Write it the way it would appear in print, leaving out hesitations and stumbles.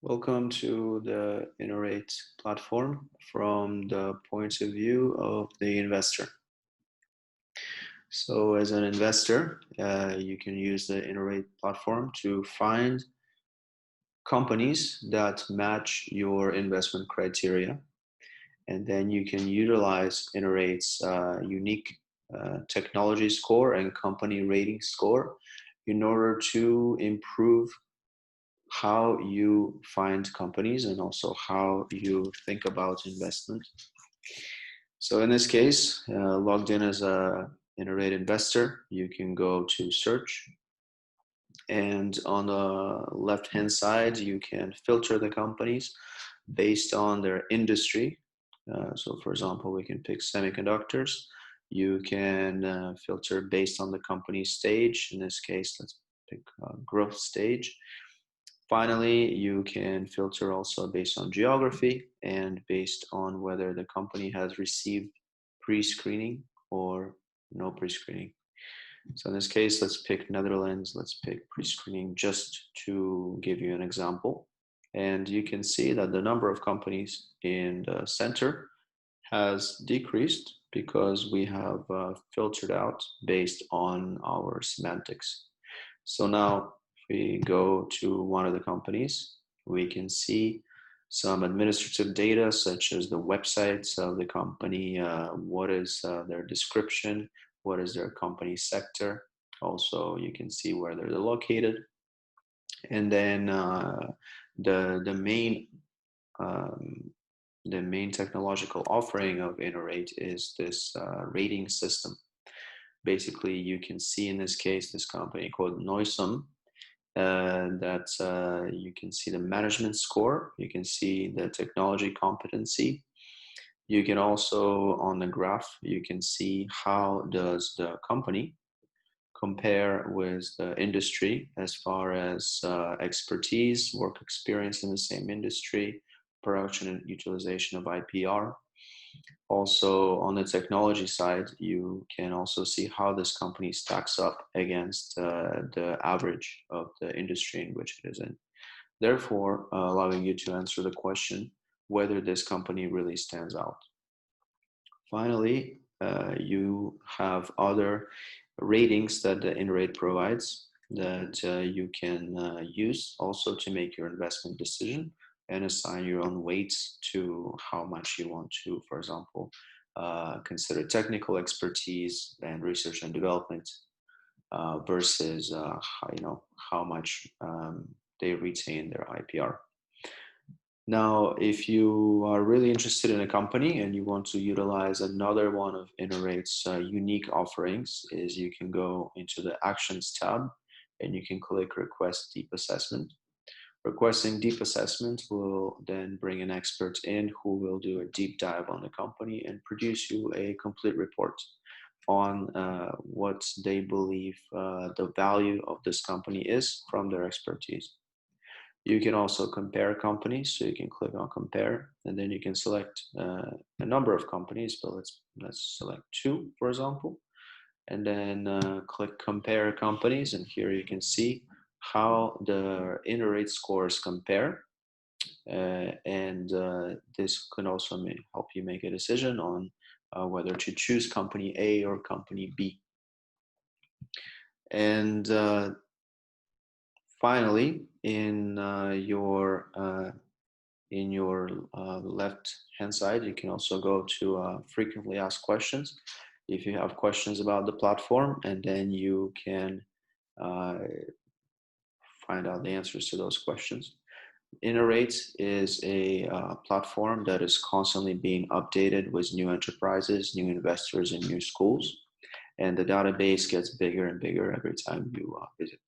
Welcome to the InnoRate platform from the point of view of the investor. So as an investor, you can use the InnoRate platform to find companies that match your investment criteria. And then you can utilize InnoRate's unique technology score and company rating score in order to improve how you find companies and also how you think about investment. So in this case, logged in as a InnoRate investor, you can go to search, and on the left hand side you can filter the companies based on their industry. So for example, we can pick semiconductors. You can filter based on the company stage. In this case, let's pick growth stage. Finally, you can filter also based on geography and based on whether the company has received pre-screening or no pre-screening. So in this case, let's pick Netherlands, let's pick pre-screening just to give you an example. And you can see that the number of companies in the center has decreased because we have filtered out based on our semantics. So now if we go to one of the companies, we can see some administrative data such as the websites of the company, what is their description, what is their company sector. Also, you can see where they're located. And then the main technological offering of InnoRate is this rating system. Basically, you can see in this case this company called Noisum, that you can see the management score, you can see the technology competency. You can also, on the graph, you can see how does the company compare with the industry as far as expertise, work experience in the same industry, production and utilization of IPR. Also, on the technology side, you can also see how this company stacks up against the average of the industry in which it is in. Therefore, allowing you to answer the question whether this company really stands out. Finally, you have other ratings that the InnoRate provides that you can use also to make your investment decision and assign your own weights to how much you want to, for example, consider technical expertise and research and development versus how much they retain their IPR. Now, if you are really interested in a company and you want to utilize another one of InnoRate's unique offerings, is you can go into the Actions tab and you can click Request Deep Assessment. Requesting deep assessment will then bring an expert in who will do a deep dive on the company and produce you a complete report on what they believe the value of this company is from their expertise. You can also compare companies, so you can click on compare, and then you can select a number of companies, but let's select 2, for example, and then click compare companies, and here you can see how the InnoRate scores compare, and this can also help you make a decision on whether to choose company A or company B. And finally, in your left hand side, you can also go to frequently asked questions if you have questions about the platform, and then you can find out the answers to those questions. InnoRate is a platform that is constantly being updated with new enterprises, new investors, and new schools. And the database gets bigger and bigger every time you visit